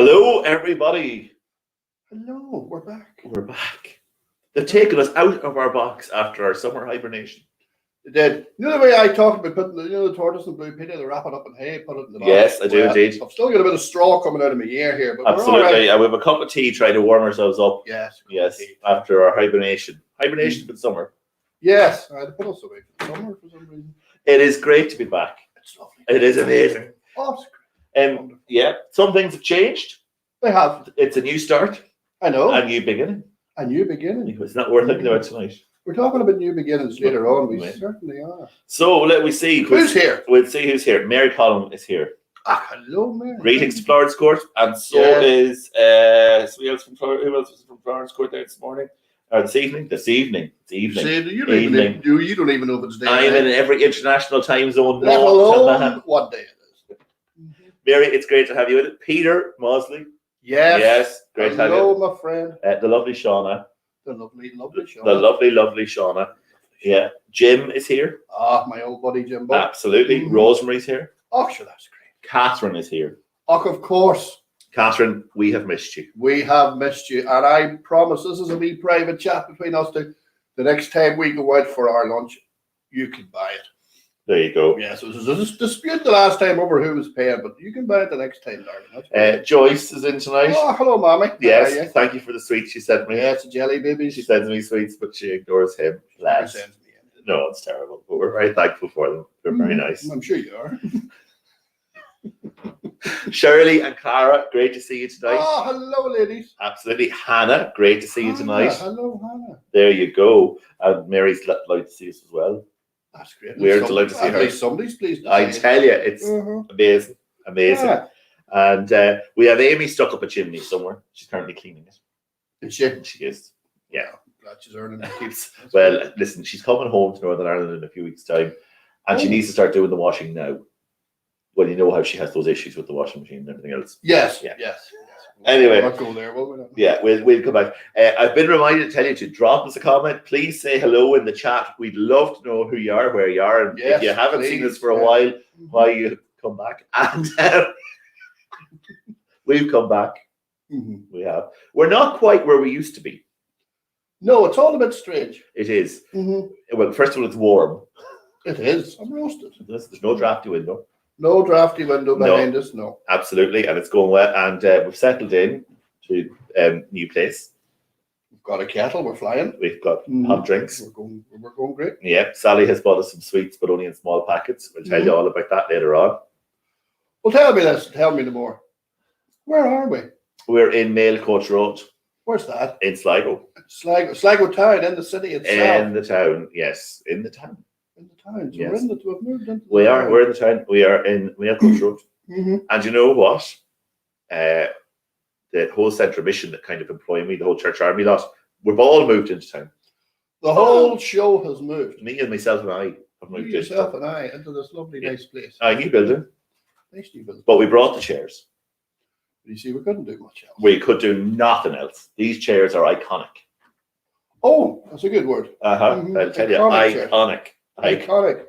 Hello, everybody. Hello, we're back. We're back. They've taken us out of our box after our summer hibernation. They did. You know the way I talked about putting the tortoise and blue penny, they wrap it up in hay, put it in the box? Yes, I do indeed. I've still got a bit of straw coming out of my ear here, but Absolutely. we're all right. And we have a cup of tea trying to warm ourselves up. Yes. After our hibernation. Hibernation for the summer. Yes, I had to put us away for the summer for some reason. It is great to be back. It's lovely. It is amazing. Oh, it's great. Yeah, some things have changed. They have. It's a new start. I know. A new beginning. A new beginning. It's not worth thinking about tonight. We're talking about new beginnings later on. We certainly are. So let me see. Who's here? We'll see who's here. Mary Collum is here. Hello, Mary. Greetings to Florence Court. And so is who else was from Florence Court there this morning? Or this evening? This evening. It's evening. See, you don't even know if it's day. I'm in every international time zone. Let alone what day it is. Mary, it's great to have you with it. Peter Mosley. Yes. Great to have you. Hello, my friend. The lovely Shauna. The lovely Shauna. The lovely Shauna. Yeah. Jim is here. My old buddy Jimbo. Absolutely. Rosemary's here. Oh, sure, that's great. Catherine is here. Oh, of course. Catherine, we have missed you. We have missed you. And I promise this is a wee private chat between us two. The next time we go out for our lunch, you can buy it. There you go. Yes, it was a dispute the last time over who was paying, but you can buy it the next time, darling. Joyce is in tonight. Oh, hello, Mommy. Yes, thank you for the sweets she sent me. Yeah, it's a jelly baby. She sends me sweets, but she ignores him. Lads. No, it's terrible, but we're very thankful for them. They're very nice. I'm sure you are. Shirley and Clara, great to see you tonight. Oh, hello, ladies. Absolutely. Hannah, great to see you tonight. Hello, Hannah. There you go. And Mary's delighted to see us as well. That's great. We're delighted to see her. Somebody's pleased to I tell you, it's amazing. Yeah. And we have Amy stuck up a chimney somewhere. She's currently cleaning it. Is she? She is. Yeah. Glad she's earning her keeps. Well, listen, she's coming home to Northern Ireland in a few weeks' time, and she needs to start doing the washing now. Well, you know how she has those issues with the washing machine and everything else. Yes. Anyway, we'll not go there, will we? Yeah, we'll come back. I've been reminded to tell you to drop us a comment. Please say hello in the chat. We'd love to know who you are, where you are, and if you haven't seen us for a while, why you come back. And we've come back. We have. We're not quite where we used to be. No, it's all a bit strange. It is. Well, first of all, it's warm. It is. I'm roasted. There's no drafty window. No drafty window behind us, no. Absolutely, and it's going well. And we've settled in to new place. We've got a kettle, we're flying. We've got hot drinks. We're going great. Yeah, Sally has bought us some sweets, but only in small packets. We'll tell you all about that later on. Well, tell me this, tell me no more. Where are we? We're in Mail Coach Road. Where's that? In Sligo. Sligo town, in the city itself. In the town, yes. In the town. In the town. So yes. we've moved into we are. Town. We're in the town. We are in Mail Coach Road. And you know what? The whole Central Mission that kind of employ me, the whole Church Army lot, we've all moved into town. The whole show has moved. Me and myself and I have moved into this lovely, nice place. New building. Nice new building. But we brought the chairs. You see, we couldn't do much else. We could do nothing else. These chairs are iconic. Oh, that's a good word. I'll tell you, iconic. Iconic.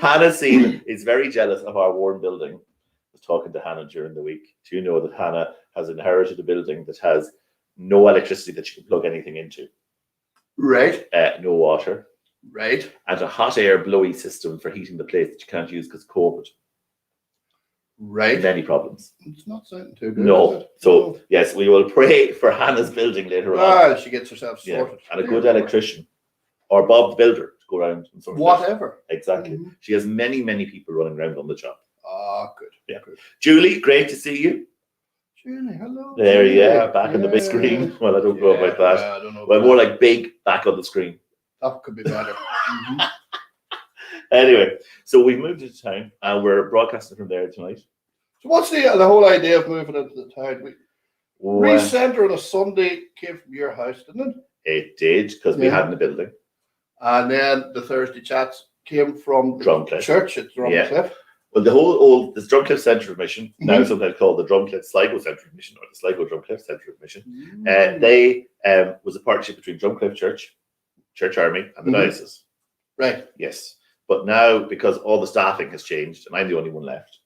Hannah Seaman is very jealous of our worn building. I was talking to Hannah during the week. Do you know that Hannah has inherited a building that has no electricity that she can plug anything into? Right. No water. Right. And a hot air blowy system for heating the place that you can't use because of COVID. Right. Many problems. It's not sounding too good. No. So, yes, we will pray for Hannah's building later on. She gets herself sorted. And a good electrician. Or Bob the Builder to go around. And whatever. Exactly. She has many, many people running around on the job. Good. Yeah. Good. Julie, great to see you. Julie, hello. There, back on the big screen. Well, I don't know about that. I don't know. Well, more like big back on the screen. That could be better. Anyway, so we've moved into town and we're broadcasting from there tonight. So what's the whole idea of moving into the town? Recenter on a Sunday came from your house, didn't it? It did, because we hadn't a building. And then the Thursday chats came from Drumcliff. Church at Drumcliff. Well, the whole this Drumcliff Centre of Mission, now sometimes called the Drumcliff Sligo Centre of Mission or the Sligo Drumcliff Centre of Mission, they was a partnership between Drumcliff Church, Church Army, and the diocese. Right. Yes. But now, because all the staffing has changed, and I'm the only one left.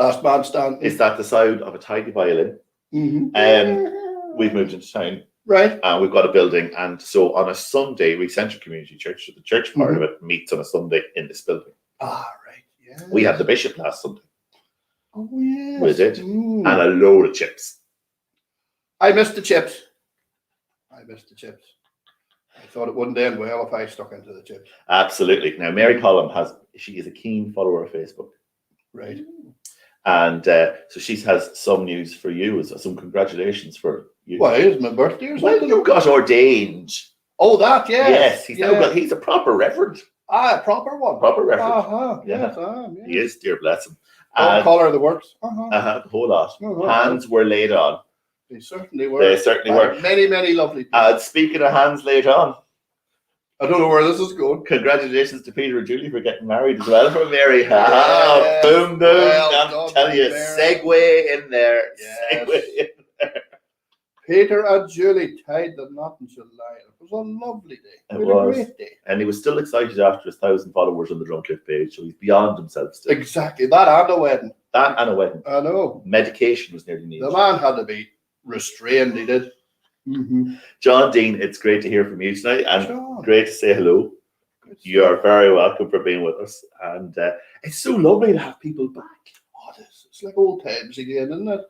Last man standing. It's at the sound of a tiny violin. We've moved into town. Right. And we've got a building. And so on a Sunday, we Central Community Church, so the church part of it meets on a Sunday in this building. Ah, right. Yeah. We had the bishop last Sunday. Oh, yes. We did. And a load of chips. I missed the chips. I thought it wouldn't end well if I stuck into the chips. Absolutely. Now, Mary Collum she is a keen follower of Facebook. Right. And so she has some news for you, some congratulations for you. Why, is my birthday or Well, something? you got ordained. Oh, that, yes. Yes, he's a proper reverend. Ah, a proper one. Proper reverend. Uh-huh. Yeah. Yes, I am. Yes. He is, dear bless him. All colour of the works. The whole lot. Uh-huh. Hands were laid on. They certainly were. They certainly were. Many, many lovely people. And speaking of hands laid on, I don't know where this is going. congratulations to Peter and Julie for getting married as well from Mary. Yes. Boom, boom. Well I'm telling you, done, segue in there. Yes. Segue in there. Peter and Julie tied the knot in July. It was a lovely day. It was was. a great day. And he was still excited after his 1,000 followers on the Drumcliff page, so he's beyond himself still. Exactly. That and a wedding. That and a wedding. I know. Medication was nearly needed. The man had to be restrained, he did. John Dean, it's great to hear from you tonight, and John. great to say hello. You are very welcome for being with us, and it's so lovely to have people back. Oh, it's like old times again, isn't it?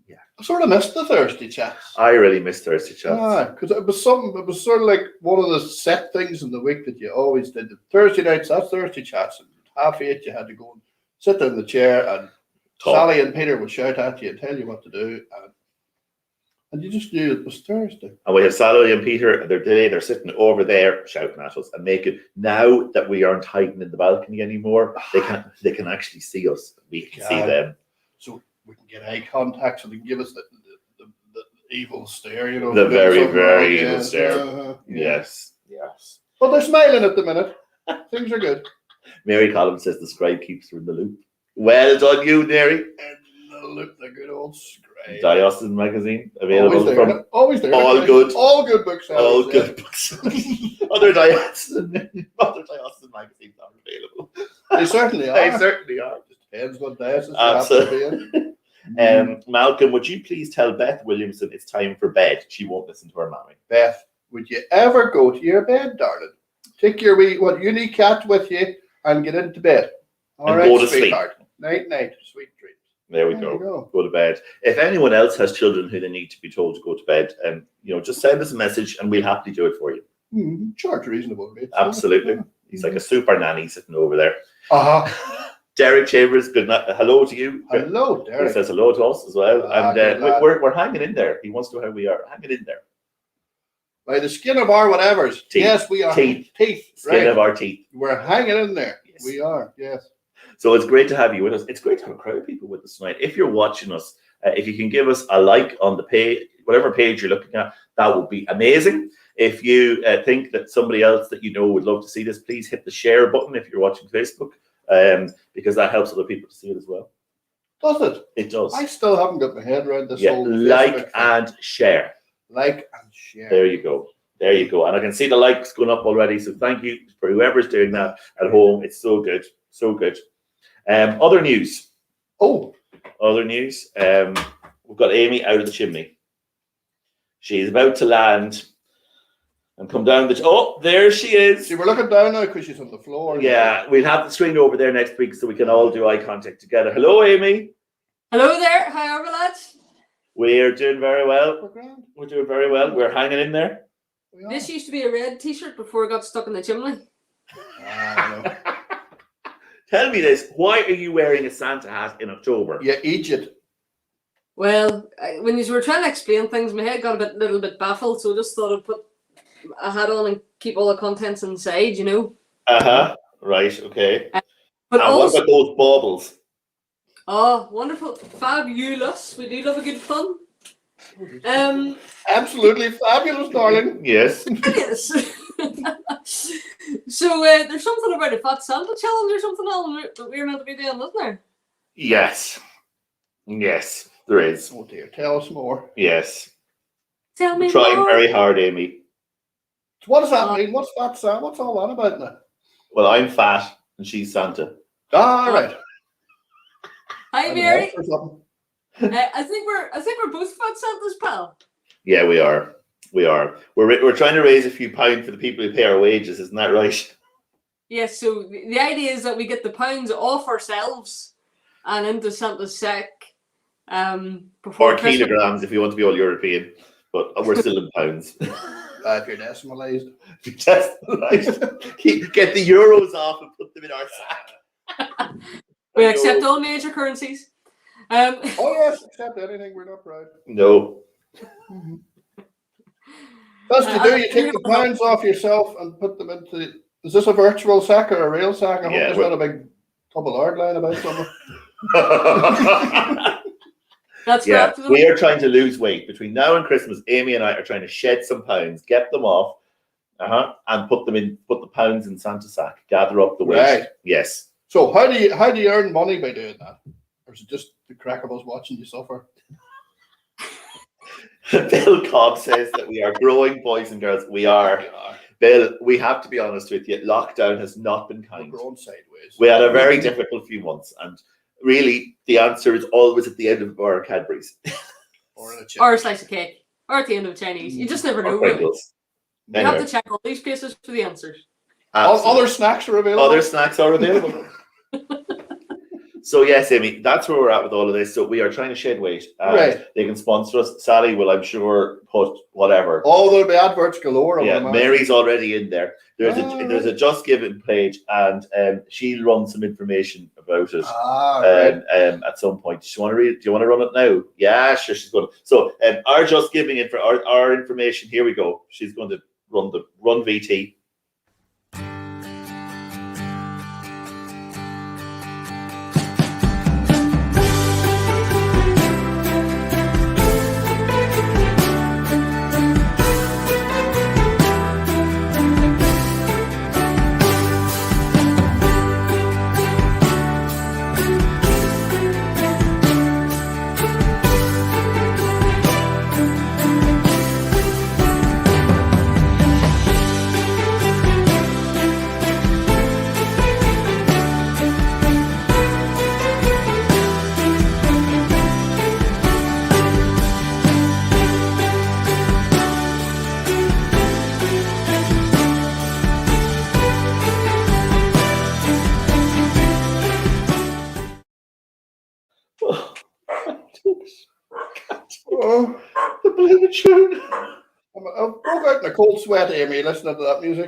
Yeah. I sort of missed the Thursday chats. I really miss Thursday chats. Because it was sort of like one of the set things in the week that you always did. The Thursday nights, that's Thursday chats, and 8:30 you had to go and sit in the chair, and Talk. Sally and Peter would shout at you and tell you what to do, and you just knew it was Thursday. And we have Sally and Peter. They're sitting over there shouting at us and making. Now that we aren't hiding in the balcony anymore, they can actually see us. We can see them. So we can get eye contact, so they can give us the evil stare, you know. The very, something very like, evil yes, stare. yeah. Yes. But they're smiling at the minute. Things are good. Mary Collins says the scribe keeps her in the loop. Well done, you, Mary. The good old scribe. Diocesan magazine available from always there. all good books. all good books. Other diocesan magazines are available. They certainly are. They certainly are. Just depends what diocese you Absolutely. have to be in. Malcolm, would you please tell Beth Williamson it's time for bed? She won't listen to her mommy. Beth, would you ever go to your bed, darling? Take your unique cat with you and get into bed. All right, go to sleep. sweetheart. Night, sweet dreams. There we go. Go to bed. If anyone else has children who they need to be told to go to bed, just send us a message and we'll happily do it for you. Charge reasonable rates. Absolutely. He's like a super nanny sitting over there. Derek Chambers, good night. Hello to you. Hello, Derek. He says hello to us as well. And we're hanging in there. He wants to know how we are. Hanging in there. By the skin of our whatevers. Teeth. Yes, we are. Teeth. Skin of our teeth. We're hanging in there. Yes. We are, yes. So it's great to have you with us. It's great to have a crowd of people with us tonight. If you're watching us, if you can give us a like on the page, whatever page you're looking at, that would be amazing. If you think that somebody else that you know would love to see this, please hit the share button if you're watching Facebook, because that helps other people to see it as well. Does it? It does. I still haven't got my head around this whole like and share. Like and share. There you go. There you go. And I can see the likes going up already. So thank you for whoever's doing that at home. It's so good. So good. Other news. Other news. We've got Amy out of the chimney. She's about to land and come down the... Oh, there she is. See, we're looking down now because she's on the floor. Yeah, we'll have the screen over there next week so we can all do eye contact together. Hello, Amy. Hello there. How are we, lads? We're doing very well. We're grand. We're doing very well. We're hanging in there. This used to be a red t-shirt before it got stuck in the chimney. Tell me this. Why are you wearing a Santa hat in October? Yeah, Egypt. Well, when you were trying to explain things, my head got a little bit baffled, so I just thought I'd put a hat on and keep all the contents inside, you know. Right, okay. But what about those baubles? Oh, wonderful. Fabulous. We do love a good fun. Absolutely fabulous, darling. Yes. Yes. So there's something about a Fat Santa challenge or something else that we're meant to be doing, isn't there? Yes. Yes, there is. Oh dear, tell us more. Yes. Tell me We're trying more. very hard, Amy. So what does that mean? What's Fat Santa? What's all that about now? Well, I'm fat and she's Santa. All right. Hi, I'm Mary. off or something. I think we're both about Santa's, pal. Yeah, we are. We're trying to raise a few pounds for the people who pay our wages. Isn't that right? Yes. So the idea is that we get the pounds off ourselves and into Santa's sack. Before Or Christmas. kilograms if you want to be all European, but we're still in pounds. If you're decimalised. Just right. Get the euros off and put them in our sack. We accept all major currencies. Oh yes, accept anything. We're not proud. No. Best you do, you take the pounds off yourself and put them into. Is this a virtual sack or a real sack? I hope there's not a big double hard line about something. That's Yeah, right. we are trying to lose weight between now and Christmas. Amy and I are trying to shed some pounds, get them off, and put the pounds in Santa's sack. Gather up the weight. Right. Yes. So how do you earn money by doing that? Or is it just the crack of us watching you suffer? Bill Cobb says that we are growing, boys and girls. We are. Bill, we have to be honest with you. Lockdown has not been kind. We're growing sideways. We had a very difficult few months, and really, the answer is always at the end of a bar of Cadbury's. Or a slice of cake. Or at the end of a Chinese. You just never know, really. You have to check all these places for the answers. Other snacks are available. Other snacks are available. So yes, Amy, that's where we're at with all of this. So we are trying to shed weight. Right. They can sponsor us. Sally will, I'm sure, put whatever. Oh, there'll be adverts galore. Yeah, Mary's already in there. There's a Just Giving page, and she'll run some information about it at some point. Do you want to read it? Do you want to run it now? Yeah, sure. She's going to. So our Just Giving our information. Here we go. She's going to run VT. Oh, the bloody tune. I broke out in a cold sweat, Amy, listening to that music.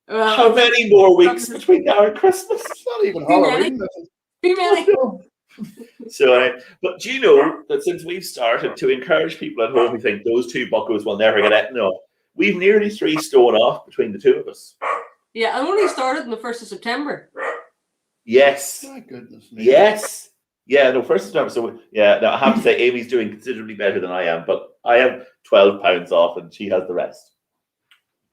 How many more weeks between now and Christmas? It's not even Halloween. Be many. So, but do you know that since we've started to encourage people at home who think those two buckos will never get eaten up, we've nearly 3 stone off between the two of us. Yeah, I only started on the 1st of September. Yes. My goodness me. Yes. Yeah, no, 1st of September. So, yeah, now I have to say Amy's doing considerably better than I am, but I have 12 pounds off and she has the rest.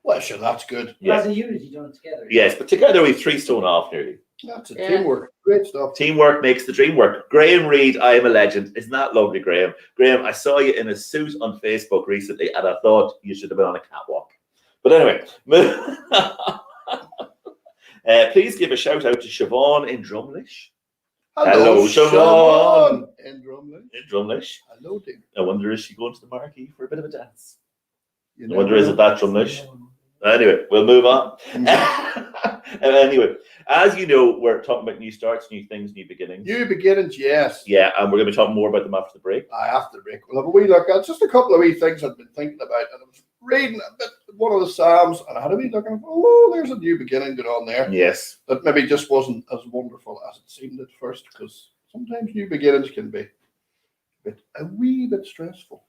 Well, sure, that's good. Yes. As a unit, you done it together. Yes, but together we've 3 stone off nearly. That's teamwork. Great stuff. Teamwork makes the dream work. Graham Reid, I am a legend. Isn't that lovely, Graham? Graham, I saw you in a suit on Facebook recently and I thought you should have been on a catwalk. But anyway, please give a shout out to Siobhan in Drumlish. Hello, Siobhan. In Drumlish. In Drumlish. Hello, dear. I wonder, is she going to the marquee for a bit of a dance? You I wonder, is it that Drumlish? Anyway, we'll move on. Anyway, as you know, we're talking about new starts, new things, new beginnings. New beginnings, yes. Yeah, and we're going to be talking more about them after the break. After the break, we'll have a wee look at just a couple of wee things I've been thinking about. And I was reading a bit one of the Psalms, and I had a wee look and oh, there's a new beginning going on there. Yes. That maybe just wasn't as wonderful as it seemed at first, because sometimes new beginnings can be a wee bit stressful.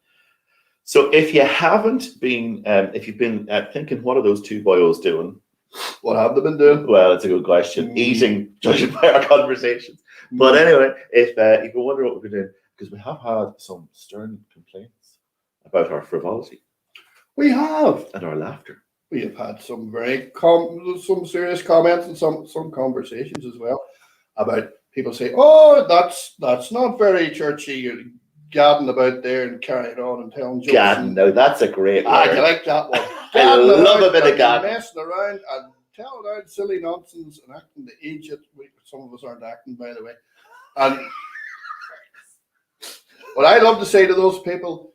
So if you haven't been, if you've been thinking, what are those two boyos doing? What have they been doing? Well, it's a good question. Eating, judging by our conversations. But anyway, if you wonder what we've been doing, because we have had some stern complaints about our frivolity. We have. And our laughter. We have had some some serious comments and some conversations as well about people saying, "Oh, that's not very churchy. You're gadding about there and carrying on and telling jokes." Gadding, no, that's a great word. I like that one. I love a bit of gadding. Messing around and telling out silly nonsense and acting the idiot. Some of us aren't acting, by the way. And But I love to say to those people,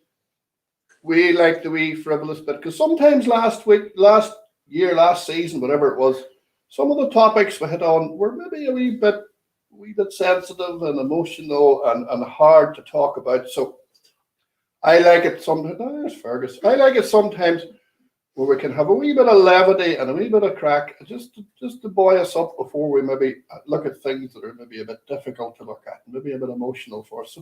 we like the wee frivolous bit, because sometimes last week, last year, last season, whatever it was, some of the topics we hit on were maybe a wee bit sensitive and emotional and hard to talk about. So I like it sometimes. There's Fergus. I like it sometimes where we can have a wee bit of levity and a wee bit of crack, just to buoy us up before we maybe look at things that are maybe a bit difficult to look at, maybe a bit emotional for us.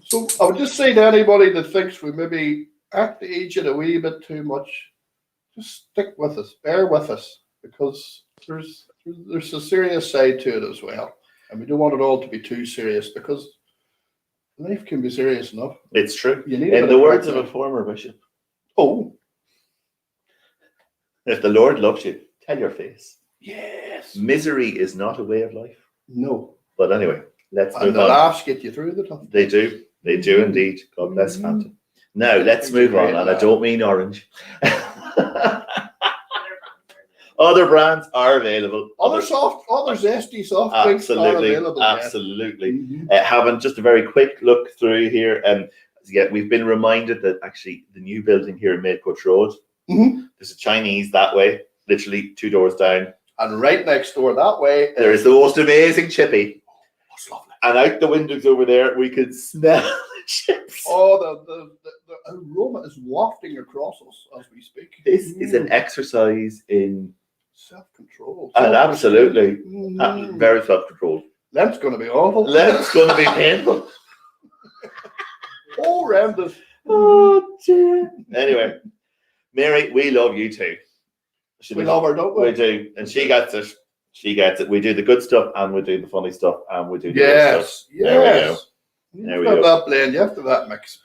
So I would just say to anybody that thinks we maybe act the age it a wee bit too much, just stick with us, bear with us, because there's a serious side to it as well. And we don't want it all to be too serious, because life can be serious enough. It's true. You need In the words of a former bishop, oh, if the Lord loves you, tell your face. yes. Misery is not a way of life. No. But anyway, let's And move the on. laughs get you through the tough. They do indeed. God bless Fanta. Now let's It's move a on, great and I laugh. don't mean orange. Other brands are available. Other zesty soft drinks are Absolutely, available. absolutely. Yeah. Having just a very quick look through here, yeah, we've been reminded that actually the new building here in Maidcoach Road, Mhm. there's a Chinese that way, literally 2 doors down. And right next door that way, There is the most amazing chippy, it's lovely. and out the windows over there we can smell the chips. Oh, the aroma is wafting across us as we speak. This is an exercise in Self-control. and absolutely Mm. very self-controlled. Lent's going to be awful. Lent's going to be painful. Horrendous. Oh dear. Anyway, Mary, we love you too. We love her, don't we? We do, and she gets it. She gets it. We do the good stuff, and we do the funny stuff, and we do the other stuff. Yes, There we go. yes. There You we have go. that blend, you have to have that mix,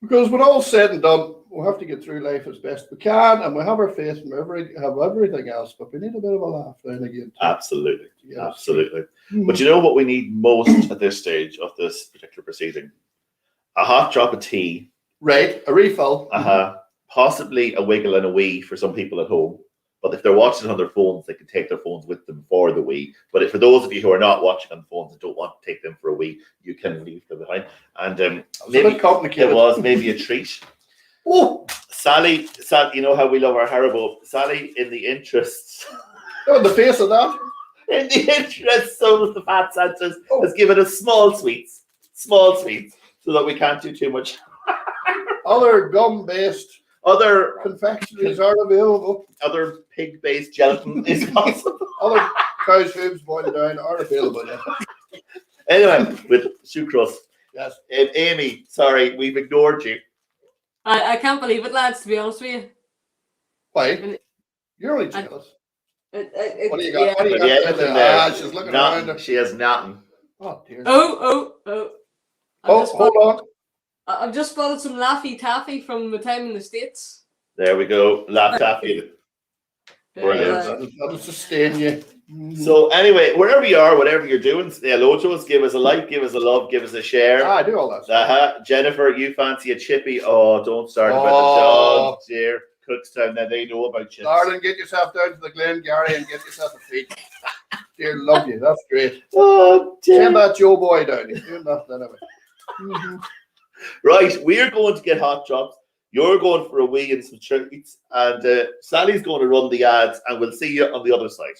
because when all said and done, we'll have to get through life as best we can, and we have our faith and have everything else, but we need a bit of a laugh now and again. Too. Absolutely, Yes. absolutely. Mhm. But you know what we need most at this stage of this particular proceeding? A hot drop of tea, Right, a refill. possibly a wiggle and a wee for some people at home. But if they're watching on their phones, they can take their phones with them for the wee. But for those of you who are not watching on phones and don't want to take them for a wee, you can leave them behind. And It's a maybe bit complicated. it was maybe a treat. Oh, Sally, you know how we love our Haribo. Sally, in the interests, on the face of that. in the interests of the Fat Santas, Oh. has given us small sweets, so that we can't do too much. Other gum-based Other confectionaries are available. pig-based gelatin is possible. Other cow's hooves boiled down are available. Yeah. Anyway, with sucrose. Yes. Amy, sorry, we've ignored you. I can't believe it, lads, to be honest with you. Why? You're only jealous. What do you got? Yeah. What do you Have you got anything there? there? She's looking Nothing. around her. She has nothing. Oh, dear. Oh. Hold on. I've just spotted some Laffy Taffy from my time in the States. There we go. Laugh taffy. Brilliant. That'll sustain you. So anyway, wherever you are, whatever you're doing, say hello to us. Give us a like, give us a love, give us a share. I do all that stuff. Jennifer, you fancy a chippy? Oh, don't start about the Oh. dog, dear. Cookstown, now they know about chips. Darling, get yourself down to the Glen Gary and get yourself a feed. Dear, love you. That's great. Oh, Send that Joe boy down. He's doing nothing anyway. Mhm. Right, we're going to get hot drops. You're going for a wee and some treats, and Sally's going to run the ads, and we'll see you on the other side.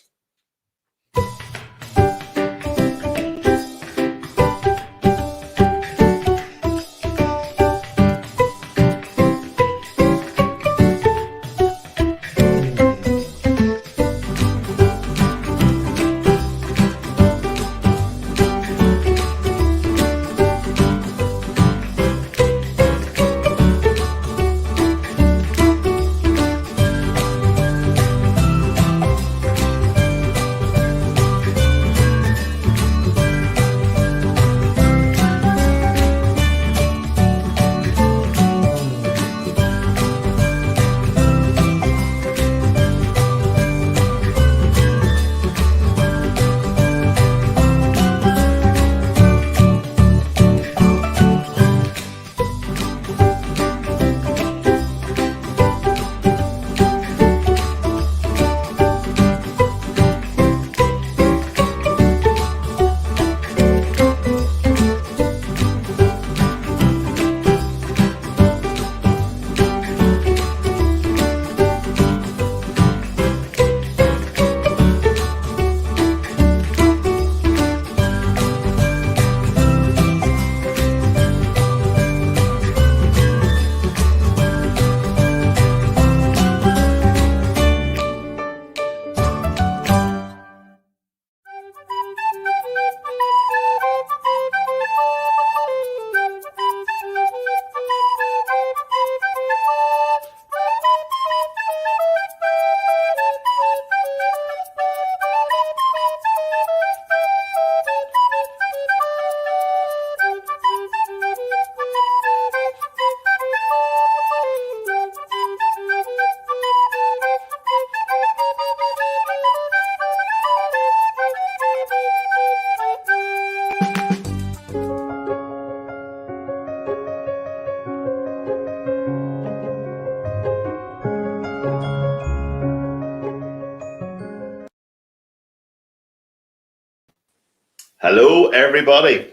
Hello, everybody.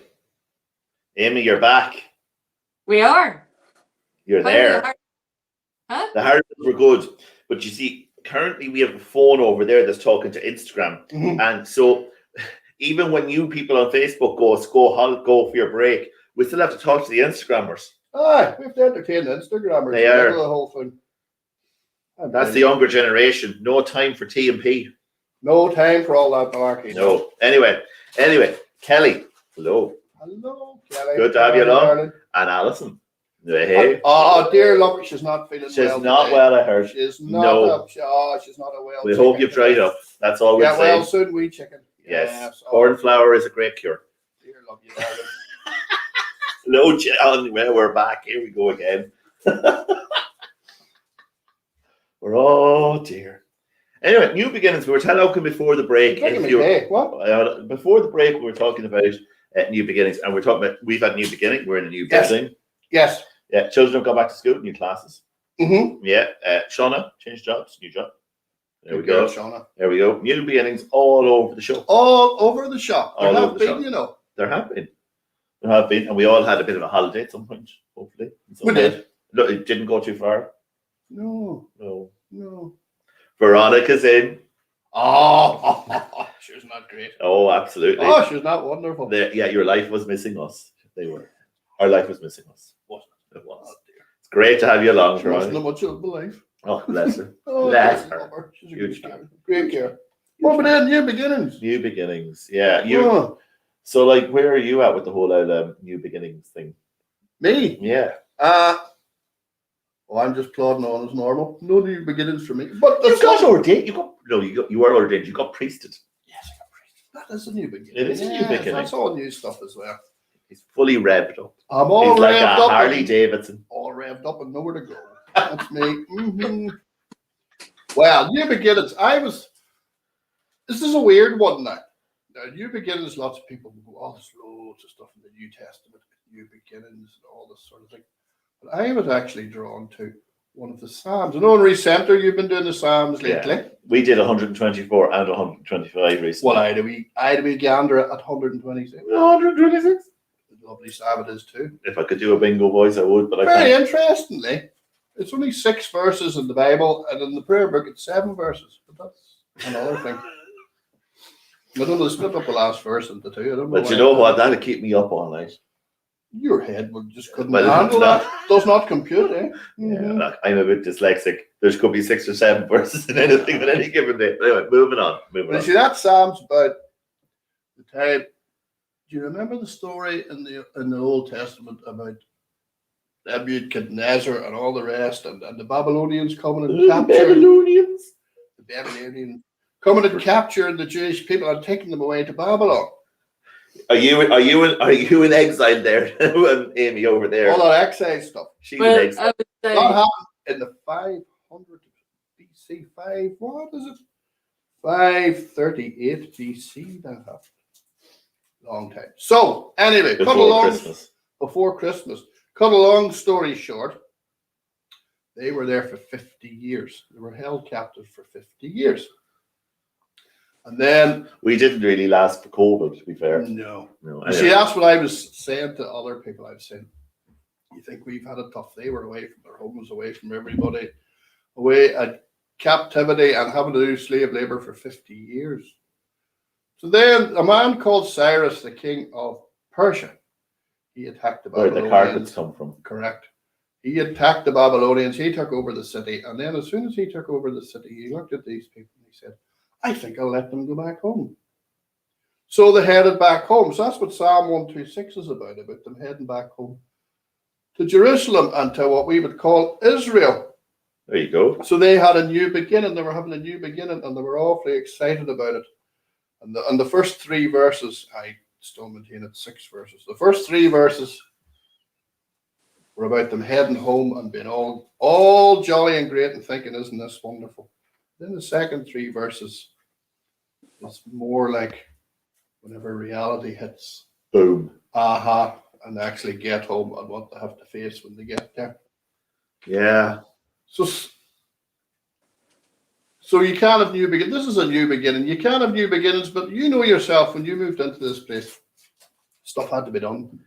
Amy, you're back. We are. You're How there. are Huh? The hard ones were good, but you see, currently we have a phone over there that's talking to Instagram, and so even when you people on Facebook go for your break, we still have to talk to the Instagrammers. Aye, we have to entertain the Instagrammers. They are. The whole thing. That's the younger generation. No time for T and P. No time for all that malarkey. No. Anyway, Kelly, hello, Hello, Kelly. Good to have you along. darling. and Alison. Hey, Oh, dear luck, she's not feeling she's well. not today. well. I heard. She's not No. up. She's not a well. We hope you've dried up. That's all we're Yeah, well, saying. soon we chicken. Yes, oh, corn flour is a great cure. dear love you, darling. Hello, John. Well, we're back. Here we go again. Oh dear. Anyway, new beginnings. We were talking before the break. What? Before the break, we were talking about new beginnings, and we're talking about we've had new beginning. We're in a new Yes. building. Yes. Yeah, children have gone back to school, new classes. Mm-hmm. Yeah, Shauna changed jobs, new job. There we Good go. girl, Shauna. There we go. New beginnings all over the show. All over the shop. All There over have the been, shop. you know. There have been. There have been, and we all had a bit of a holiday at some point, hopefully. We did. Look, it didn't go too far. No. No. Veronica's in. Oh, she was not great. Oh, absolutely. Oh, she was not wonderful. Yeah, your life was missing us. They were. Our life was missing us. Wasn't it? It was. Oh, dear. It's great to have you along, She wasn't Veronica. much of a life. Oh, bless her. Oh, Bless I her. love her. She's a Huge good fan. girl. Great girl. What about new beginnings? New beginnings. Yeah. Oh, So, like, where are you at with the whole new beginnings thing? me? Yeah. I'm just plodding on as normal. No new beginnings for me. But You that's got ordained. You were ordained. You got priested. Yes, I got priest. That is a new beginning. It is a new beginning. That's all new stuff as well. He's fully revved up. I'm all He's like a revved up. Harley Davidson. All revved up and nowhere to go. That's me. Mm-hmm. Well, new beginnings. This is a weird one now. Now, new beginnings, lots of people go, oh, there's loads of stuff in the New Testament, new beginnings, and all this sort of thing. But I was actually drawn to one of the Psalms. I know in Recenter you've been doing the Psalms lately. Yeah. We did 124 and 125 recently. Well, I'd be gander at 126. 126? Lovely Psalm it is too. If I could do a bingo voice, I would, but I Very can't. interestingly, it's only 6 verses in the Bible, and in the prayer book it's 7 verses. But that's another thing. I don't know, they split up the last verse into 2. I don't know. But why. you know what? That'd keep me up all night. Your head would just couldn't Well, handle no. that. Does not compute, eh? Yeah, Mhm. look, I'm a bit dyslexic. There could be 6 or 7 verses in anything on any given day. But anyway, moving on. But you see, that Psalm's about the time. Do you remember the story in the Old Testament about Nebuchadnezzar and all the rest, and the Babylonians coming and capturing the Babylonians coming and capturing the Jewish people and taking them away to Babylon? Are you in exile there? And Amy over there. All that excise stuff. She's Well, in exile. I would say, That happened in the 500 BC. What is it? 538 BC. That happened. Long time. So anyway, before Christmas. Cut a long story short, they were there for 50 years. They were held captive for 50 years. And then We didn't really last for COVID, to be fair. no. No, You see, that's what I was saying to other people. I've said, you think we've had it tough? They were away from their homes, away from everybody, away at captivity and having to do slave labor for 50 years. So then a man called Cyrus, the king of Persia, he attacked the Where Babylonians. the carpets come from. Correct. He attacked the Babylonians. He took over the city. And then as soon as he took over the city, he looked at these people and he said, I think I'll let them go back home. So they headed back home. So that's what Psalm 126 is about them heading back home to Jerusalem and to what we would call Israel. There you go. So they had a new beginning. They were having a new beginning and they were awfully excited about it. And the first 3 verses, I still maintain it's 6 verses. The first 3 verses were about them heading home and being all jolly and great and thinking, isn't this wonderful? Then the second 3 verses, it's more like whenever reality hits, Boom. and actually get home and what they have to face when they get there. Yeah. So you can't have new beginnings. This is a new beginning. You can't have new beginnings, but you know yourself when you moved into this place Stuff had to be done.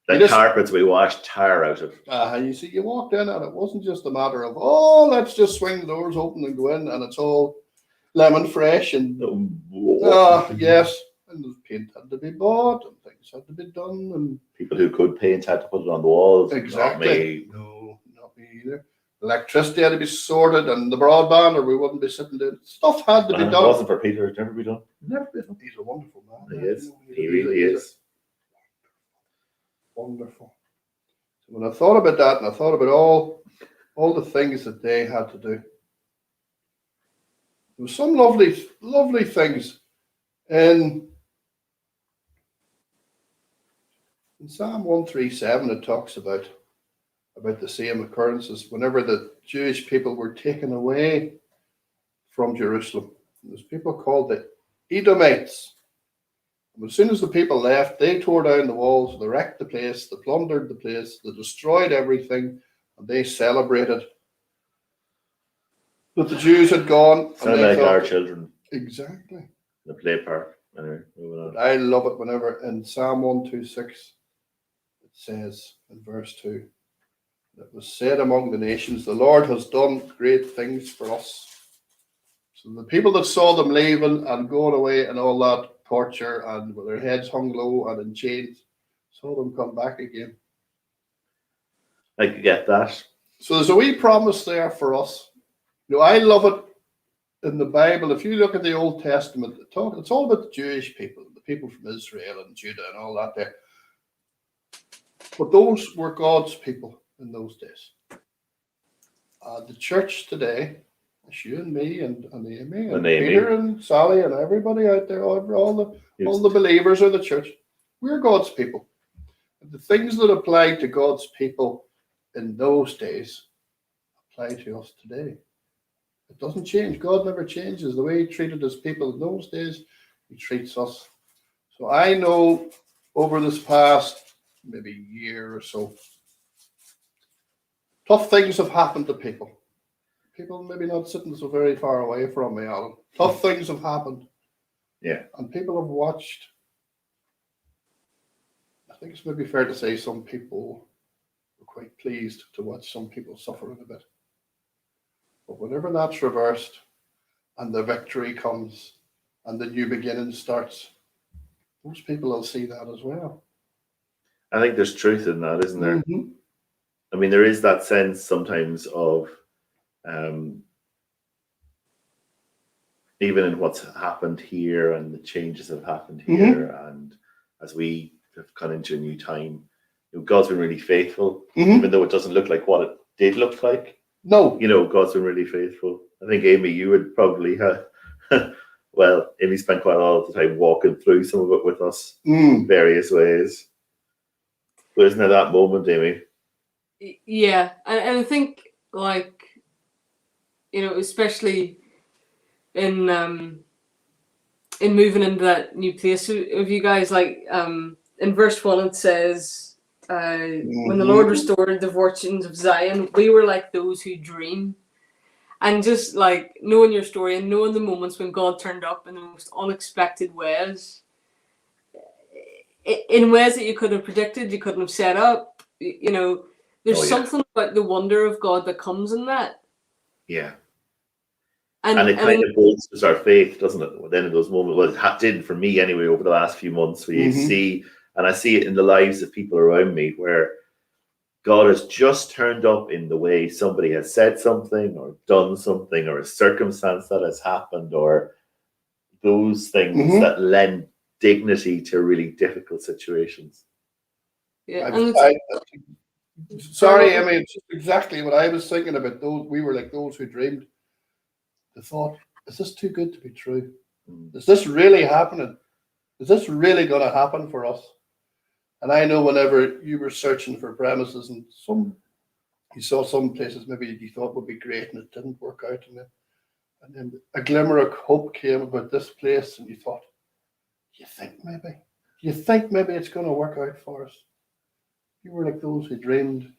The carpets we washed tar out of. You see, you walked in and it wasn't just a matter of, oh, let's just swing the doors open and go in and it's all lemon fresh and yes, and the paint had to be bought and things had to be done and people who could paint had to put it on the walls. exactly. No, not me either. Electricity had to be sorted and the broadband, or we wouldn't be sitting there. Stuff had to be done. It wasn't for Peter. It'd never be done. Never be done. He's a wonderful man. He is. He really is. Wonderful. So when I thought about that, and I thought about all the things that they had to do, there was some lovely things in Psalm 137. It talks about the same occurrences whenever the Jewish people were taken away from Jerusalem. There's people called the Edomites. As soon as the people left, they tore down the walls, they wrecked the place, they plundered the place, they destroyed everything, and they celebrated that the Jews had gone. Sound like our children. Exactly. The play park. Anyway, moving on. I love it whenever in Psalm 126 it says in verse 2, it was said among the nations, the Lord has done great things for us. So the people that saw them leaving and going away and all that torture and with their heads hung low and in chains, saw them come back again. I could get that. So there's a wee promise there for us. I love it in the Bible. If you look at the Old Testament, it's all about the Jewish people, the people from Israel and Judah and all that there. But those were God's people in those days. The church today, it's you and me and Amy and Peter and Sally and everybody out there, all the believers of the church, we're God's people. And the things that applied to God's people in those days apply to us today. It doesn't change. God never changes. The way he treated his people in those days, he treats us. So I know over this past maybe year or so, tough things have happened to people. People maybe not sitting so very far away from me, Alan. Tough things have happened. Yeah. And people have watched. I think it's maybe fair to say some people were quite pleased to watch some people suffering a bit. But whenever that's reversed and the victory comes and the new beginning starts, most people will see that as well. I think there's truth in that, isn't there? Mm-hmm. I mean, there is that sense sometimes of even in what's happened here and the changes that have happened here, and as we have gone into a new time, God's been really faithful, even though it doesn't look like what it did look like. No. God's been really faithful. I think, Amy, you would probably have, well, Amy spent quite a lot of the time walking through some of it with us in various ways. But isn't there that moment, Amy? Yeah, and I think, like, especially in moving into that new place of you guys, like in verse 1 it says, when the Lord restored the fortunes of Zion, we were like those who dream. And just like knowing your story and knowing the moments when God turned up in the most unexpected ways, in ways that you couldn't have predicted, you couldn't have set up, there's something about the wonder of God that comes in that. Yeah. And it kind of bolsters our faith, doesn't it? Then in those moments, well, it did for me anyway over the last few months, where you see, and I see it in the lives of people around me, where God has just turned up in the way somebody has said something or done something, or a circumstance that has happened, or those things that lend dignity to really difficult situations. Yeah. Sorry, I mean, it's just exactly what I was thinking about. We were like those who dreamed. The thought, is this too good to be true? Is this really happening? Is this really going to happen for us? And I know whenever you were searching for premises and you saw some places maybe you thought would be great and it didn't work out, and then a glimmer of hope came about this place, and you thought, you think maybe it's going to work out for us? You were like those who dreamed.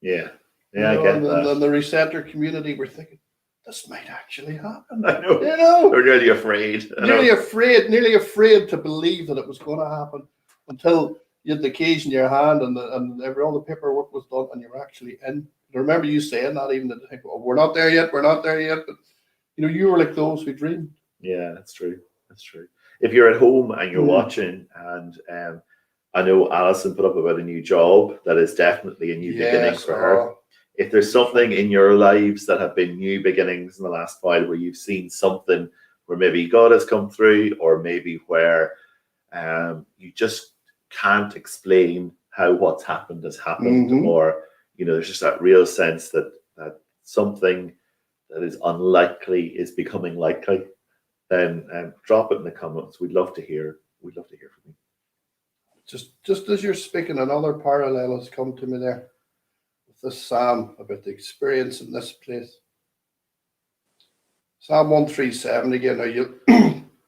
Yeah, I get that. And the recenter community were thinking, this might actually happen. I know. We're nearly afraid. Nearly afraid to believe that it was going to happen, until you had the keys in your hand, and all the paperwork was done, and you were actually in. I remember you saying that, even that, oh, we're not there yet, but you were like those who dreamed. Yeah, that's true. That's true. If you're at home and you're watching, and I know Alison put up about a new job, that is definitely a new beginning for her. If there's something in your lives that have been new beginnings in the last while, where you've seen something where maybe God has come through, or maybe where you just can't explain how what's happened has happened, or there's just that real sense that something that is unlikely is becoming likely, then drop it in the comments. We'd love to hear. We'd love to hear from you. Just as you're speaking, another parallel has come to me there with this psalm about the experience in this place. Psalm 137 again. Now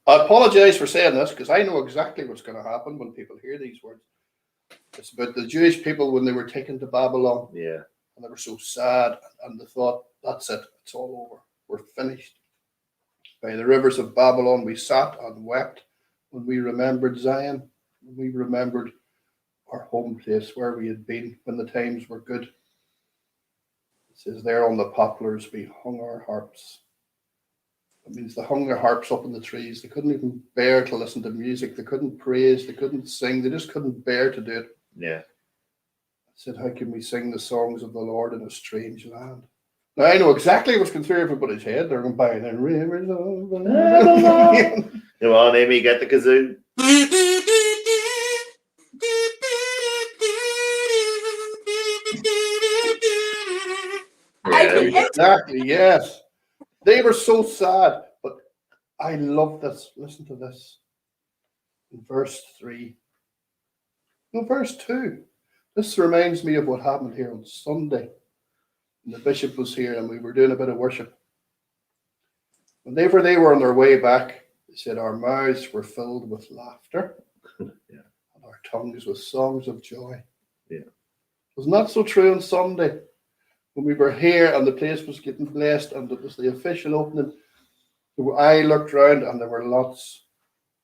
I apologize for saying this, because I know exactly what's going to happen when people hear these words. It's about the Jewish people when they were taken to Babylon. Yeah. And they were so sad, and they thought, that's it, it's all over. We're finished. By the rivers of Babylon we sat and wept when we remembered Zion, when we remembered our home place where we had been when the times were good. It says there, on the poplars we hung our harps. That means they hung their harps up in the trees. They couldn't even bear to listen to music. They couldn't praise. They couldn't sing. They just couldn't bear to do it. Yeah. I said, how can we sing the songs of the Lord in a strange land? Now, I know exactly what's going through everybody's head. They're going by the rivers of Babylon. Come on, Amy, get the kazoo. Yeah, exactly, yes. They were so sad, but I love this. Listen to this. In verse 3. No, verse 2. This reminds me of what happened here on Sunday. And the bishop was here, and we were doing a bit of worship. Whenever they were on their way back, they said, our mouths were filled with laughter, and our tongues with songs of joy. Yeah. Was not so true on Sunday. When we were here and the place was getting blessed and it was the official opening, I looked around and there were lots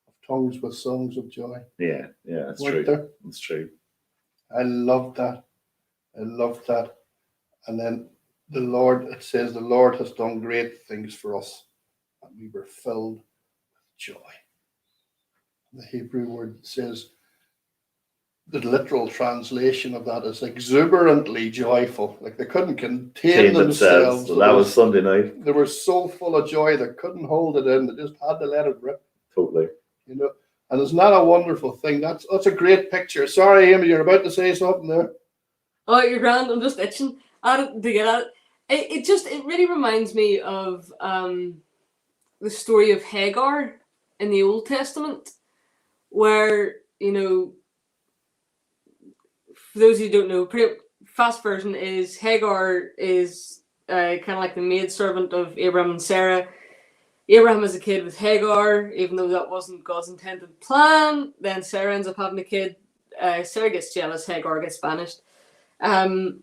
of tongues with songs of joy. Yeah, that's Weren't true. there? That's true. I loved that. And then the Lord, it says, the Lord has done great things for us, and we were filled with joy. The Hebrew word says, the literal translation of that is exuberantly joyful. Like they couldn't contain themselves. So that was Sunday night. They were so full of joy they couldn't hold it in. They just had to let it rip. Totally. And it's not a wonderful thing. That's a great picture. Sorry, Amy, you're about to say something there. Oh, you're grand. I'm just itching to get at it. It really reminds me of the story of Hagar in the Old Testament, where, for those who don't know, pretty fast version is Hagar is kind of like the maidservant of Abraham and Sarah. Abraham has a kid with Hagar, even though that wasn't God's intended plan. Then Sarah ends up having a kid. Sarah gets jealous, Hagar gets banished. And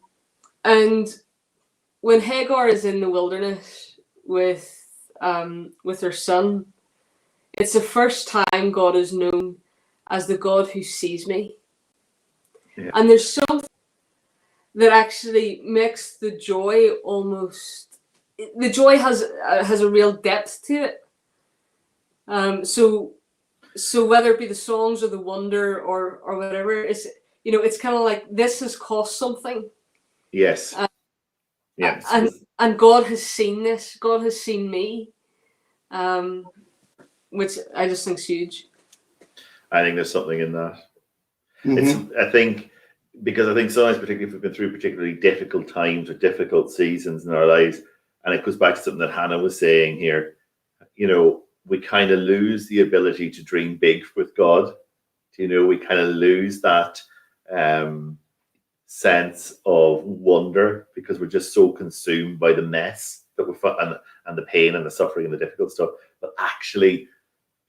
when Hagar is in the wilderness with her son, it's the first time God is known as the God who sees me. Yeah. And there's something that actually makes the joy almost. The joy has a real depth to it. So whether it be the songs or the wonder or whatever, it's kind of like this has cost something. Yes. Yes. And God has seen this. God has seen me. Which I just think is huge. I think there's something in that. Mm-hmm. I think sometimes, particularly if we've been through particularly difficult times or difficult seasons in our lives, and it goes back to something that Hannah was saying here, we kind of lose the ability to dream big with God. We kind of lose that sense of wonder because we're just so consumed by the mess that we're and the pain and the suffering and the difficult stuff. But actually,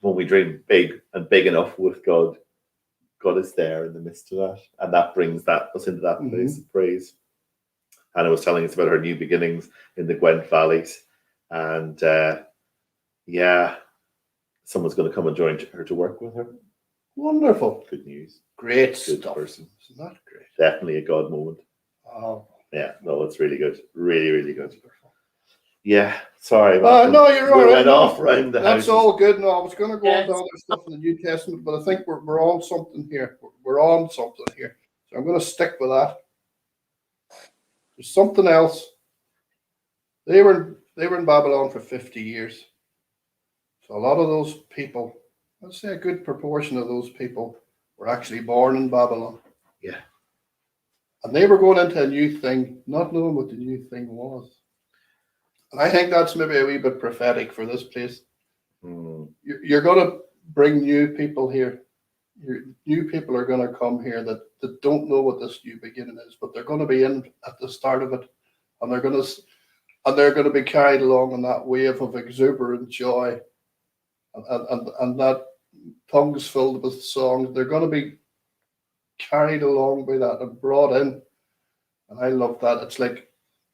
when we dream big and big enough with God, God is there in the midst of that, and that brings us into that place of praise. Hannah was telling us about her new beginnings in the Gwent Valleys, and someone's going to come and join her to work with her. Wonderful. Good news. Great Good stuff. person. Isn't that great? Definitely a God moment. Oh, Yeah, no, it's really good. Really, really good. Yeah, sorry. no, you're all we right. went No, off round the that's houses. all good. No, I was going to go on Yes. to other stuff in the New Testament, but I think we're on something here. We're on something here. So I'm going to stick with that. There's something else. They were in Babylon for 50 years. So a lot of those people, I'd say a good proportion of those people were actually born in Babylon. Yeah. And they were going into a new thing, not knowing what the new thing was. And I think that's maybe a wee bit prophetic for this place. You're going to bring new people here. New people are going to come here that don't know what this new beginning is, but they're going to be in at the start of it, and they're going to be carried along on that wave of exuberant joy, and that tongues filled with songs. They're going to be carried along by that and brought in, and I love that.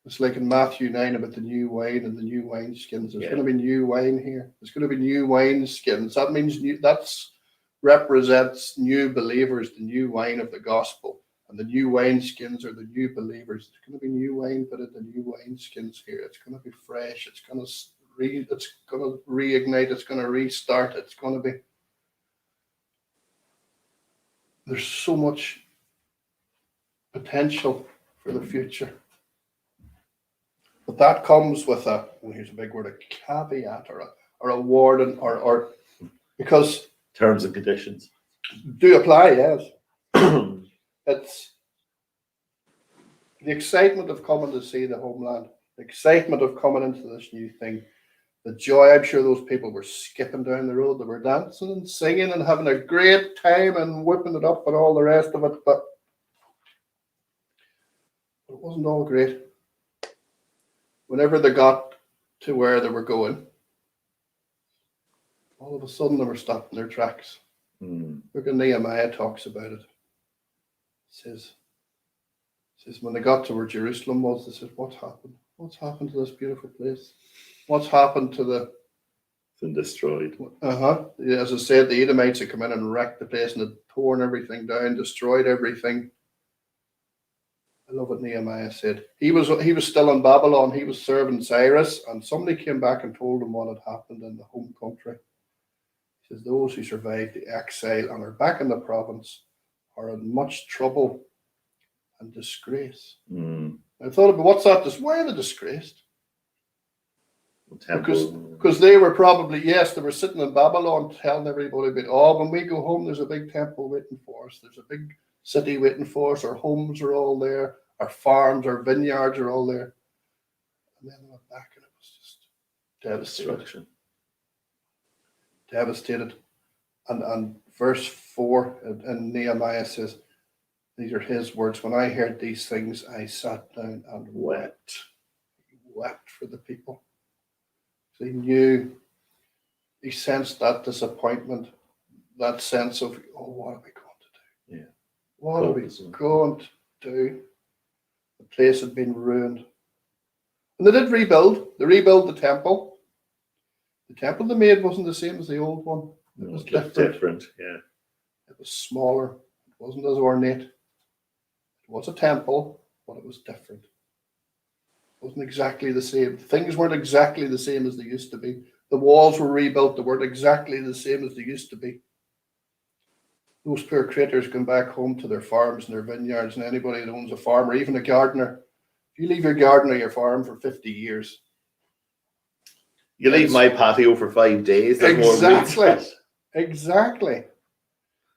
It's like in Matthew 9 about the new wine and the new wineskins. There's going to be new wine here. There's going to be new wineskins. That means that's represents new believers, the new wine of the gospel. And the new wineskins are the new believers. There's going to be new wine put into new wineskins here. It's going to be fresh. It's going to reignite. It's going to restart. It's going to be. There's so much potential for the future. But that comes with here's a big word, a caveat or a warning or because Terms and conditions. Do apply, yes. It's the excitement of coming to see the homeland, the excitement of coming into this new thing, the joy. I'm sure those people were skipping down the road, they were dancing and singing and having a great time and whipping it up and all the rest of it, but it wasn't all great. Whenever they got to where they were going, all of a sudden they were stopped in their tracks. Look at Nehemiah talks about it. Says when they got to where Jerusalem was, they said, "What's happened? What's happened to this beautiful place? What's happened to the?" It's been destroyed. As I said, the Edomites had come in and wrecked the place and had torn everything down, destroyed everything. I love what Nehemiah said. He was still in Babylon. He was serving Cyrus, and somebody came back and told him what had happened in the home country. He says those who survived the exile and are back in the province are in much trouble and disgrace. I thought about what's that? Why are they disgraced? Because they were probably, yes, they were sitting in Babylon telling everybody about, when we go home, there's a big temple waiting for us. There's a big city waiting for us. Our homes are all there. Our farms, our vineyards are all there. And then they went back and it was just devastation. Devastated. And verse 4 in Nehemiah says, these are his words. When I heard these things, I sat down and wept. He wept for the people. So he knew, he sensed that disappointment, that sense of, what are we going to do? Yeah. What are we going to do? The place had been ruined. And they did rebuild. They rebuilt the temple. The temple they made wasn't the same as the old one. It was different. Yeah. It was smaller. It wasn't as ornate. It was a temple, but it was different. It wasn't exactly the same. Things weren't exactly the same as they used to be. The walls were rebuilt. They weren't exactly the same as they used to be. Those poor critters come back home to their farms and their vineyards, and anybody that owns a farm or even a gardener, if you leave your garden or your farm for 50 years. You leave my patio for 5 days. Exactly.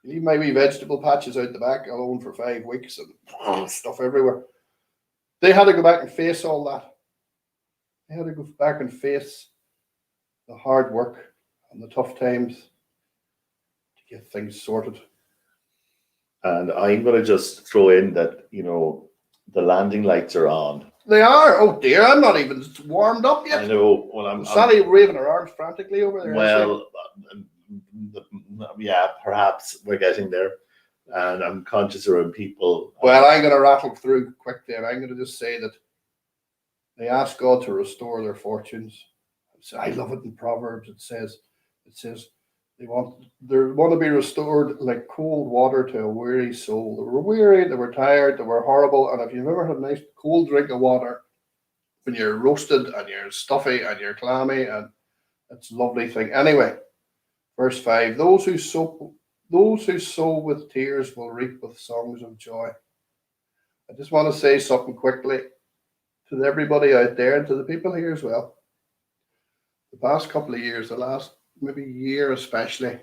You leave my wee vegetable patches out the back alone for 5 weeks and stuff everywhere. They had to go back and face all that. They had to go back and face the hard work and the tough times to get things sorted. And I'm going to just throw in that, the landing lights are on. They are. Oh dear, I'm not even warmed up yet. I know. Well, Sally waving her arms frantically over there. Well, yeah, perhaps we're getting there. And I'm conscious around people. Well, I'm going to rattle through quick there. I'm going to just say that they ask God to restore their fortunes. I love it in Proverbs. It says, They want to be restored like cold water to a weary soul. They were weary, they were tired, they were horrible. And if you've ever had a nice cold drink of water when you're roasted and you're stuffy and you're clammy, and it's a lovely thing. Anyway, verse 5: those who sow with tears will reap with songs of joy. I just want to say something quickly to everybody out there and to the people here as well. The past couple of years, the last maybe year especially,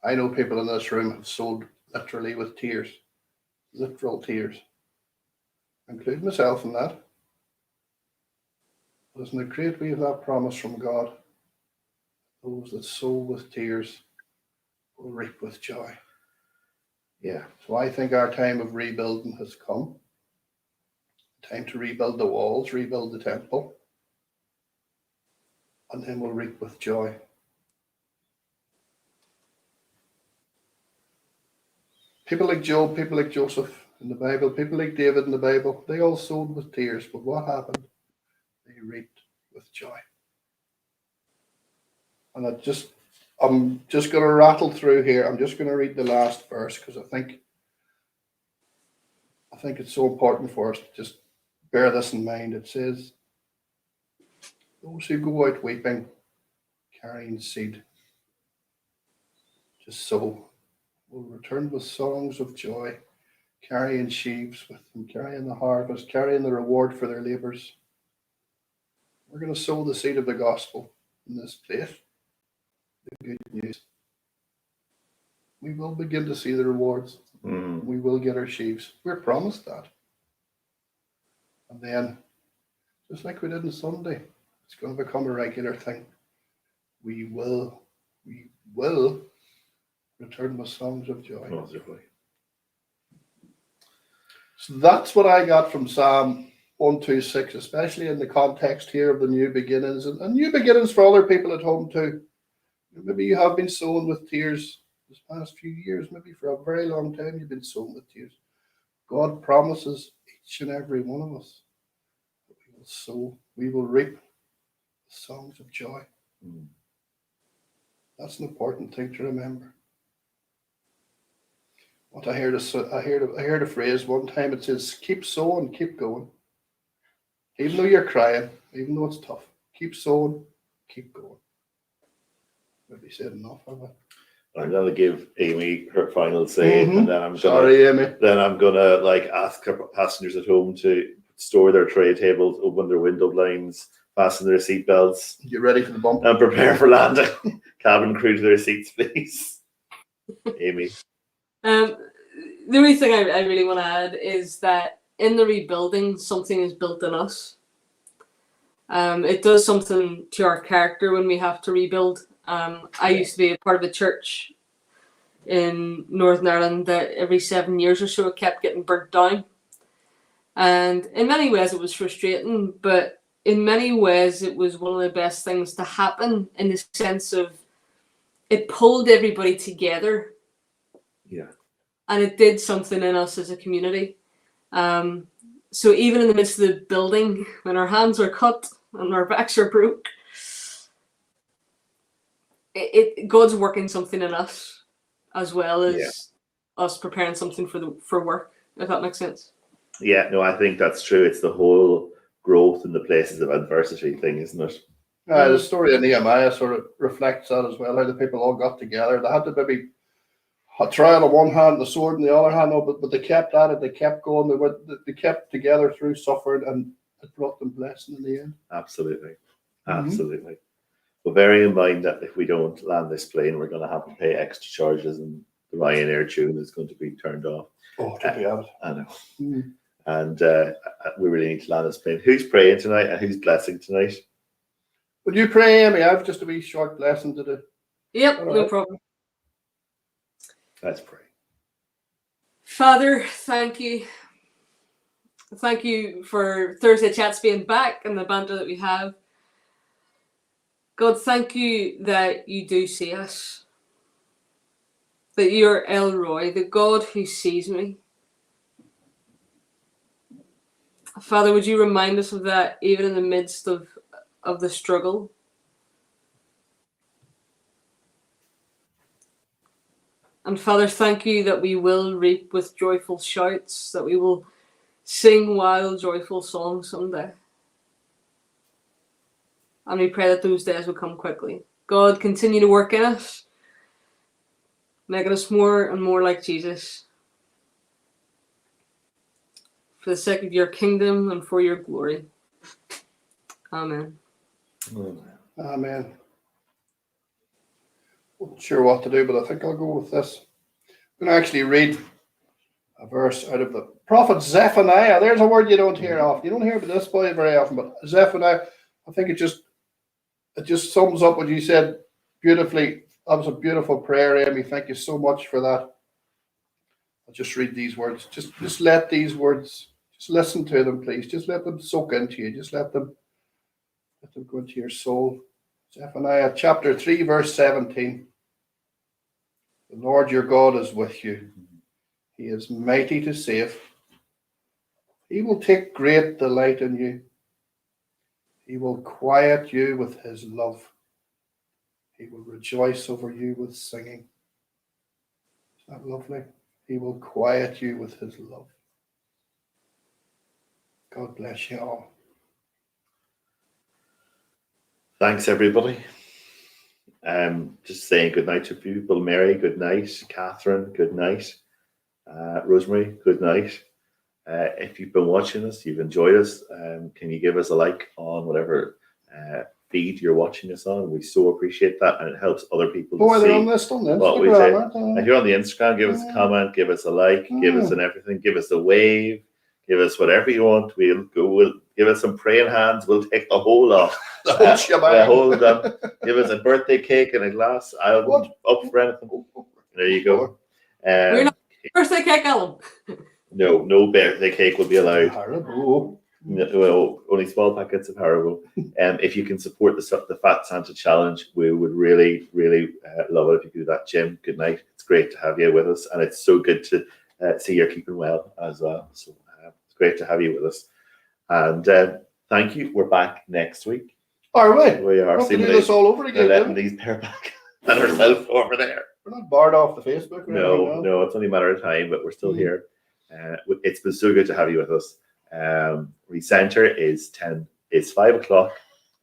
I know people in this room have sowed literally with tears, literal tears, including myself in that. But isn't it great we have that promise from God? Those that sow with tears will reap with joy. Yeah. So I think our time of rebuilding has come. Time to rebuild the walls, rebuild the temple, and then we'll reap with joy. People like Job, people like Joseph in the Bible, people like David in the Bible, they all sowed with tears, but what happened? They reaped with joy. And I'm just going to rattle through here. I'm just going to read the last verse because I think it's so important for us to just bear this in mind. It says, those who go out weeping, carrying seed, just sow, will return with songs of joy, carrying sheaves with them, carrying the harvest, carrying the reward for their labors. We're going to sow the seed of the gospel in this place. The good news. We will begin to see the rewards. We will get our sheaves. We're promised that. And then, just like we did on Sunday, it's going to become a regular thing. We will return with songs of joy. Positively. So that's what I got from Psalm 126, especially in the context here of the new beginnings and new beginnings for other people at home too. Maybe you have been sowing with tears this past few years, maybe for a very long time you've been sowing with tears. God promises each and every one of us that we will sow, we will reap songs of joy. That's an important thing to remember. What I heard a phrase one time. It says, "Keep sowing, keep going." Even though you're crying, even though it's tough, keep sowing, keep going. Maybe said enough of it. I'm gonna give Amy her final say, and then I'm gonna ask our passengers at home to store their tray tables, open their window blinds, fasten their seatbelts, get ready for the bump, and prepare for landing. Cabin crew to their seats, please. Amy. The only thing I really want to add is that in the rebuilding, something is built in us. It does something to our character when we have to rebuild. I used to be a part of a church in Northern Ireland that every 7 years or so it kept getting burnt down. And in many ways it was frustrating, but in many ways it was one of the best things to happen in the sense of it pulled everybody together. Yeah. And it did something in us as a community. So even in the midst of the building, when our hands are cut and our backs are broke, God's working something in us as well as us preparing something for work, if that makes sense. Yeah, no, I think that's true. It's the whole growth in the places of adversity thing, isn't it? The story of Nehemiah sort of reflects that as well, how the people all got together. They had to maybe a trial on one hand, the sword in the other hand, but they kept at it, they kept going, they kept together through suffering, and it brought them blessing in the end. Absolutely. But bearing in mind that if we don't land this plane, we're going to have to pay extra charges, and the Ryanair tune is going to be turned off. Oh, to be honest. I know. And we really need to land this plane. Who's praying tonight and who's blessing tonight? Would you pray, Amy? I've just a wee short blessing to do. Yep, no problem. Let's pray. Father, thank you. Thank you for Thursday Chats being back and the banter that we have. God, thank you that you do see us. That you're Elroy, the God who sees me. Father, would you remind us of that even in the midst of the struggle? And Father, thank you that we will reap with joyful shouts, that we will sing wild, joyful songs someday. And we pray that those days will come quickly. God, continue to work in us, making us more and more like Jesus, for the sake of your kingdom and for your glory. Amen. Amen. Not sure what to do, but I think I'll go with this. I'm going to actually read a verse out of the prophet Zephaniah. There's a word you don't hear often. You don't hear about this boy very often, but Zephaniah, I think it just sums up what you said beautifully. That was a beautiful prayer, Amy. Thank you so much for that. I'll just read these words. Just let these words, just listen to them, please. Just let them soak into you. Just let them go into your soul. Zephaniah chapter 3, verse 17. The Lord your God is with you. He is mighty to save. He will take great delight in you. He will quiet you with his love. He will rejoice over you with singing. Isn't that lovely? He will quiet you with his love. God bless you all. Thanks, everybody. Just saying good night to people. Mary, good night. Catherine, good night. Rosemary, good night. If you've been watching us, you've enjoyed us, can you give us a like on whatever feed you're watching us on? We so appreciate that, and it helps other people to They're see on this on what we say. Instagram, aren't they? If you're on the Instagram, give us a comment, give us a like, give us an everything, give us a wave, give us whatever you want. We'll give us some praying hands. We'll take the whole lot. The whole shebang. Give us a birthday cake and a glass. I'll up for anything. There you go. We're not birthday cake, Alan. No birthday cake will be allowed. Haribo. Well, only small packets of Haribo. If you can support the Fat Santa Challenge, we would really, really love it if you could do that. Jim, good night. It's great to have you with us, and it's so good to see you're keeping well as well. So it's great to have you with us. And thank you. We're back next week. Are we? We are. We'll do this all over again. Letting these pair back and ourselves over there. We're not barred off the Facebook. No, it's only a matter of time, but we're still here. It's been so good to have you with us. Recenter is 5 o'clock.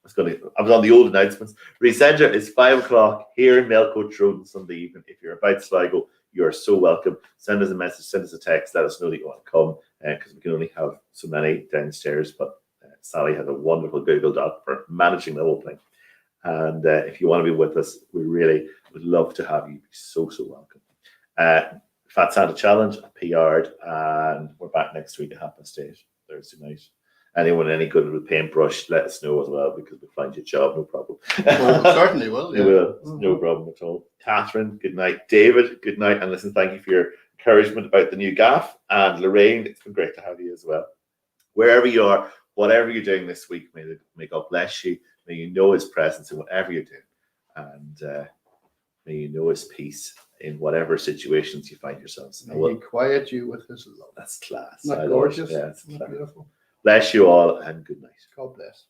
I was on the old announcements. Recenter is 5 o'clock here in Melcoach Road on Sunday evening. If you're about Sligo, you are so welcome. Send us a message, send us a text, let us know that you want to come, because we can only have so many downstairs. But Sally has a wonderful Google Doc for managing the whole thing. And if you want to be with us, we really would love to have you. Be so welcome. Fat Santa Challenge, PR'd, and we're back next week at 8:30 Thursday night. Anyone any good with paintbrush, let us know as well, because we'll find you a job, no problem. Well, certainly will. Yeah. We will. No problem at all. Catherine, good night. David, good night. And listen, thank you for your encouragement about the new gaff. And Lorraine, it's been great to have you as well. Wherever you are, whatever you're doing this week, may God bless you. May you know his presence in whatever you're doing. And may you know his peace in whatever situations you find yourselves. May he quiet you with his love. That's class. Isn't that gorgeous? Yeah, it's Isn't that beautiful? Bless you all and good night. God bless.